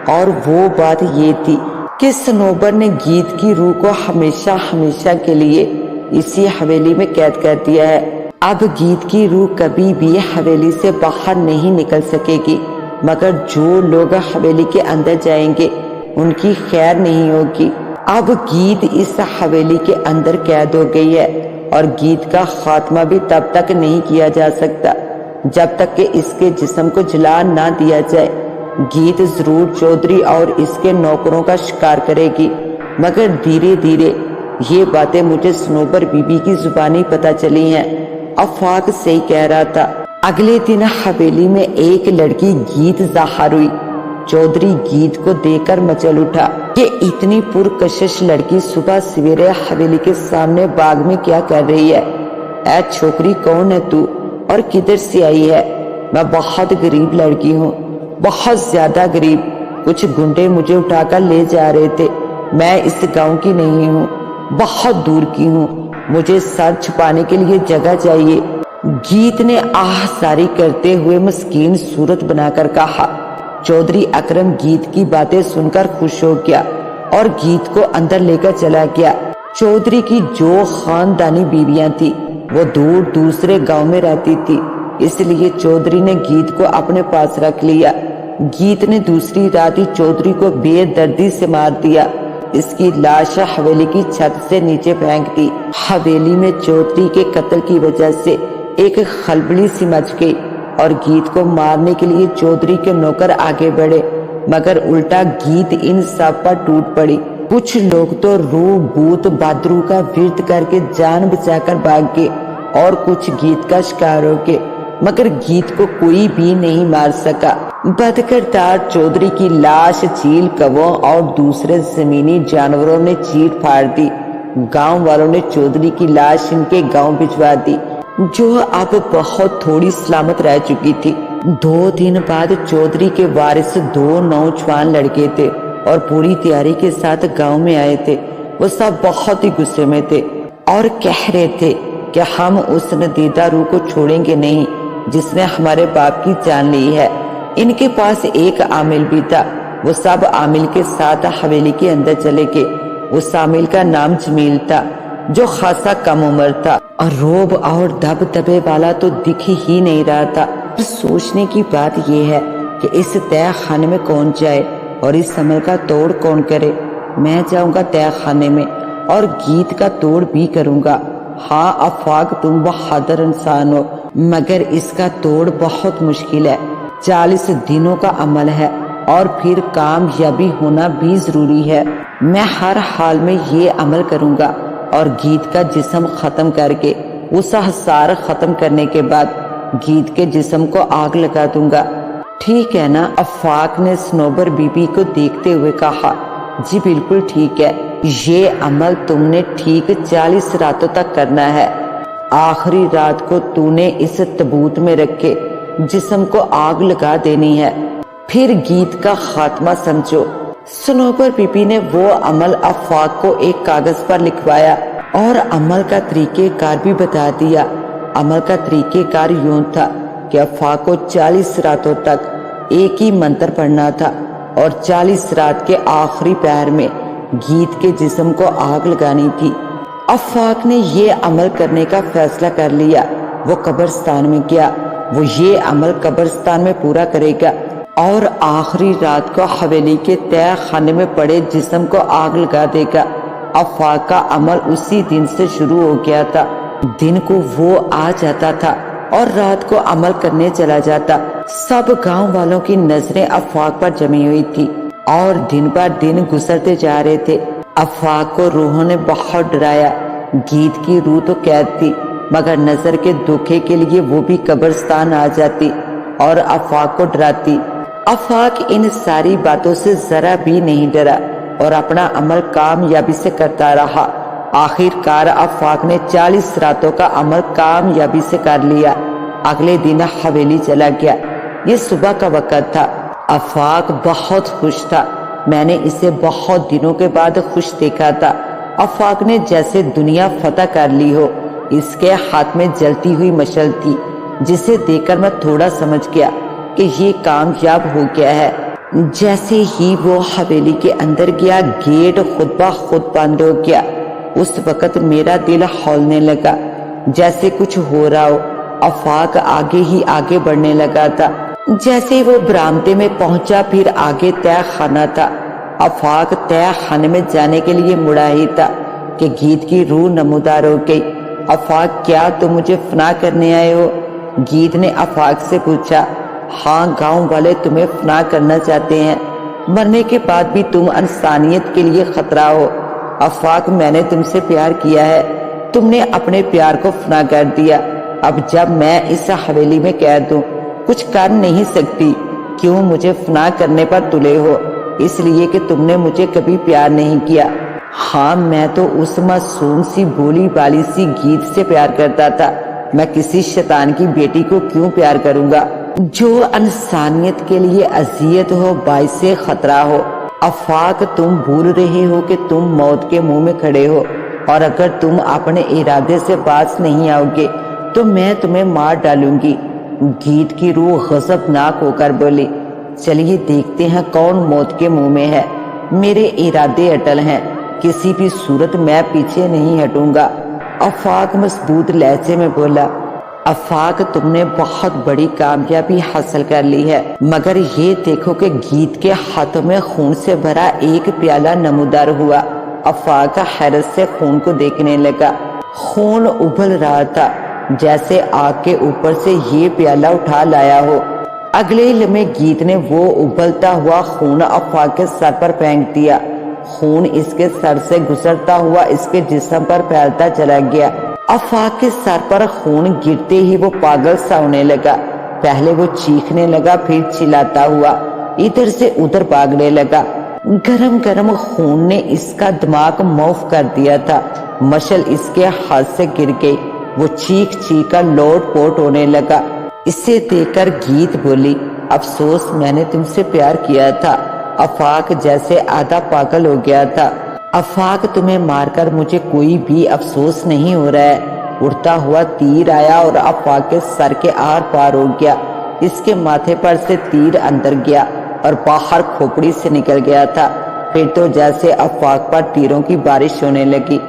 اور وہ بات یہ تھی کہ صنوبر نے گیت کی روح کو ہمیشہ ہمیشہ کے لیے اسی حویلی میں قید کر دیا ہے۔ اب گیت کی روح کبھی بھی حویلی سے باہر نہیں نکل سکے گی، مگر جو لوگ حویلی کے اندر جائیں گے ان کی خیر نہیں ہوگی۔ اب گیت اس حویلی کے اندر قید ہو گئی ہے، اور گیت کا خاتمہ بھی تب تک نہیں کیا جا سکتا جب تک کہ اس کے جسم کو جلا نہ دیا جائے۔ گیت ضرور چودھری اور اس کے نوکروں کا شکار کرے گی، مگر دھیرے دھیرے یہ باتیں مجھے صنوبر بی بی کی زبانی پتہ چلی ہیں۔ آفاق صحیح کہہ رہا تھا۔ اگلے دن حویلی میں ایک لڑکی گیت ظاہر ہوئی۔ چودھری گیت کو دیکھ کر مچل اٹھا کہ اتنی پرکشش لڑکی صبح سویرے حویلی کے سامنے باغ میں کیا کر رہی ہے؟ اے چھوکری، کون ہے تو اور کدھر سے آئی ہے؟ میں بہت غریب لڑکی ہوں، بہت زیادہ غریب۔ کچھ گنڈے مجھے اٹھا کر لے جا رہے تھے۔ میں اس گاؤں کی نہیں ہوں، بہت دور کی ہوں۔ مجھے سر چھپانے کے لیے جگہ چاہیے۔ گیت نے آہ زاری کرتے ہوئے مسکین صورت بنا کر کہا۔ چودھری اکرم گیت کی باتیں سن کر خوش ہو گیا اور گیت کو اندر لے کر چلا گیا۔ چودھری کی جو خاندانی بیویاں تھی وہ دور دوسرے گاؤں میں رہتی تھی، اس لیے چودھری نے گیت کو اپنے پاس رکھ لیا۔ گیت نے دوسری رات ہی چودھری کو بے دردی سے مار دیا۔ اس کی لاش حویلی کی چھت سے نیچے پھینک دی۔ حویلی میں چودھری کے قتل کی وجہ سے ایک خلبلی سی مچ گئی اور گیت کو مارنے کے لیے چودھری کے نوکر آگے بڑھے، مگر الٹا گیت ان سب پر ٹوٹ پڑی۔ کچھ لوگ تو روح بھوت بادرو کا ورد کر کے جان بچا کر بھاگ گئے اور کچھ گیت کا شکار ہو گئے، مگر گیت کو کوئی بھی نہیں مار سکا۔ بدکردار چودھری کی لاش چیل کووں اور دوسرے زمینی جانوروں نے چیر پھاڑ دی۔ گاؤں والوں نے چودھری کی لاش ان کے گاؤں بھجوا دی، جو اب بہت تھوڑی سلامت رہ چکی تھی۔ 2 دن بعد چودھری کے وارث 2 نوجوان لڑکے تھے اور پوری تیاری کے ساتھ گاؤں میں آئے تھے۔ وہ سب بہت ہی غصے میں تھے اور کہہ رہے تھے کہ ہم اس ندیدہ روح کو چھوڑیں گے نہیں جس نے ہمارے باپ کی جان لی ہے۔ ان کے پاس ایک عامل بھی تھا۔ وہ سب عامل کے ساتھ حویلی کے اندر چلے گئے۔ اس عامل کا نام جمیل تھا، جو خاصا کم عمر تھا اور روب اور دبدبے والا تو دکھ ہی نہیں رہا تھا۔ سوچنے کی بات یہ ہے کہ اس تہہ خانے میں کون جائے اور اس عمل کا توڑ کون کرے۔ میں جاؤں گا تہہ خانے میں اور گیت کا توڑ بھی کروں گا۔ ہاں آفاق، تم بہادر انسان ہو، مگر اس کا توڑ بہت مشکل ہے۔ 40 دنوں کا عمل ہے اور پھر کامیابی ہونا بھی ضروری ہے۔ میں ہر حال میں یہ عمل کروں گا اور گیت کا جسم ختم کر کے اس حصار ختم کرنے کے بعد گیت کے جسم کو آگ لگا دوں گا۔ ٹھیک ہے نا؟ آفاق نے صنوبر بی بی کو دیکھتے ہوئے کہا۔ جی بالکل ٹھیک ہے، یہ عمل تم نے ٹھیک 40 راتوں تک کرنا ہے۔ آخری رات کو تو نے اس تابوت میں رکھے جسم کو آگ لگا دینی ہے، پھر گیت کا خاتمہ سمجھو۔ صنوبر بی بی نے وہ عمل آفاق کو ایک کاغذ پر لکھوایا اور عمل کا طریقہ کار بھی بتا دیا۔ عمل کا طریقہ کار یوں تھا کہ آفاق کو 40 راتوں تک ایک ہی منتر پڑھنا تھا اور 40 رات کے آخری پہر میں گیت کے جسم کو آگ لگانی تھی۔ آفاق نے یہ عمل کرنے کا فیصلہ کر لیا۔ وہ قبرستان میں گیا۔ وہ یہ عمل قبرستان میں پورا کرے گا اور آخری رات کو حویلی کے تہہ خانے میں پڑے جسم کو آگ لگا دے گا۔ آفاق کا عمل اسی دن سے شروع ہو گیا تھا۔ دن کو وہ آ جاتا تھا اور رات کو عمل کرنے چلا جاتا۔ سب گاؤں والوں کی نظریں آفاق پر جمی ہوئی تھی اور دن پر دن گزرتے جا رہے تھے۔ آفاق کو روحوں نے بہت ڈرایا۔ گیت کی روح تو قید تھی، مگر نظر کے دھوکے کے لیے وہ بھی قبرستان آ جاتی اور آفاق کو ڈراتی۔ آفاق ان ساری باتوں سے ذرا بھی نہیں ڈرا اور اپنا عمل کامیابی سے کرتا رہا۔ آخر کار آفاق نے 40 راتوں کا عمل کامیابی سے کر لیا۔ اگلے دن حویلی چلا گیا۔ یہ صبح کا وقت تھا۔ آفاق بہت خوش تھا۔ میں نے اسے بہت دنوں کے بعد خوش دیکھا تھا۔ آفاق نے جیسے دنیا فتح کر لی ہو۔ اس کے ہاتھ میں جلتی ہوئی مشعل تھی، جسے دیکھ کر میں تھوڑا سمجھ گیا کہ یہ کامیاب ہو گیا ہے۔ جیسے ہی وہ حویلی کے اندر گیا گیٹ خود بخود بند ہو گیا۔ اس وقت میرا دل ہولنے لگا جیسے کچھ ہو رہا ہو۔ آفاق آگے ہی آگے بڑھنے لگا تھا۔ جیسے وہ برآمدے میں پہنچا پھر آگے تہ خانہ تھا۔ آفاق تہ خانے میں جانے کے لیے مڑا ہی تھا کہ گیت کی روح نمودار ہو گئی۔ آفاق کیا تم مجھے فنا کرنے آئے ہو؟ گیت نے آفاق سے پوچھا۔ ہاں، گاؤں والے تمہیں فنا کرنا چاہتے ہیں، مرنے کے بعد بھی تم انسانیت کے لیے خطرہ ہو۔ آفاق میں نے تم سے پیار کیا ہے، تم نے اپنے پیار کو فنا کر دیا۔ اب جب میں اس حویلی میں قید ہوں کچھ کر نہیں سکتی، کیوں مجھے فنا کرنے پر تلے ہو؟ اس لیے کہ تم نے مجھے کبھی پیار نہیں کیا۔ ہاں، میں تو اس معصوم سی بولی بالی سی گیت سے پیار کرتا تھا، میں کسی شیطان کی بیٹی کو کیوں پیار کروں گا جو انسانیت کے لیے اذیت ہو، باعث خطرہ ہو۔ آفاق، تم بھول رہے ہو کہ تم موت کے منہ میں کھڑے ہو، اور اگر تم اپنے ارادے سے باز نہیں آؤ گے تو میں تمہیں مار ڈالوں گی۔ گیت کی روح غضبناک ہو کر بولی، چلیے دیکھتے ہیں کون موت کے منہ میں ہے۔ میرے ارادے اٹل ہیں، کسی بھی صورت میں پیچھے نہیں ہٹوں گا۔ آفاق مضبوط لہجے میں بولا، آفاق، تم نے بہت بڑی کامیابی حاصل کر لی ہے، مگر یہ دیکھو کہ گیت کے ہاتھوں میں خون سے بھرا ایک پیالہ نمودار ہوا۔ آفاق حیرت سے خون کو دیکھنے لگا۔ خون ابل رہا تھا جیسے آگ کے اوپر سے یہ پیالہ اٹھا لایا ہو۔ اگلے لمحے گیت نے وہ ابلتا ہوا خون آفاق کے سر پر پھینک دیا۔ خون اس کے سر سے گزرتا ہوا اس کے جسم پر پھیلتا چلا گیا۔ آفاق کے سر پر خون گرتے ہی وہ پاگل سا ہونے لگا۔ پہلے وہ چیخنے لگا، پھر چلاتا ہوا ادھر سے ادھر بھاگنے لگا۔ گرم گرم خون نے اس کا دماغ معاف کر دیا تھا۔ مشل اس کے ہاتھ سے گر گئی، وہ چیخ چیخ کر لوٹ پوٹ ہونے لگا۔ اسے دیکھ کر گیت بولی، افسوس، میں نے تم سے پیار کیا تھا۔ آفاق جیسے آدھا پاگل ہو گیا تھا۔ آفاق، تمہیں مار کر مجھے کوئی بھی افسوس نہیں ہو رہا ہے۔ اڑتا ہوا تیر آیا اور آفاق کے سر کے آر پار ہو گیا۔ اس کے ماتھے پر سے تیر اندر گیا اور باہر کھوپڑی سے نکل گیا تھا۔ پھر تو جیسے آفاق پر تیروں کی بارش ہونے لگی۔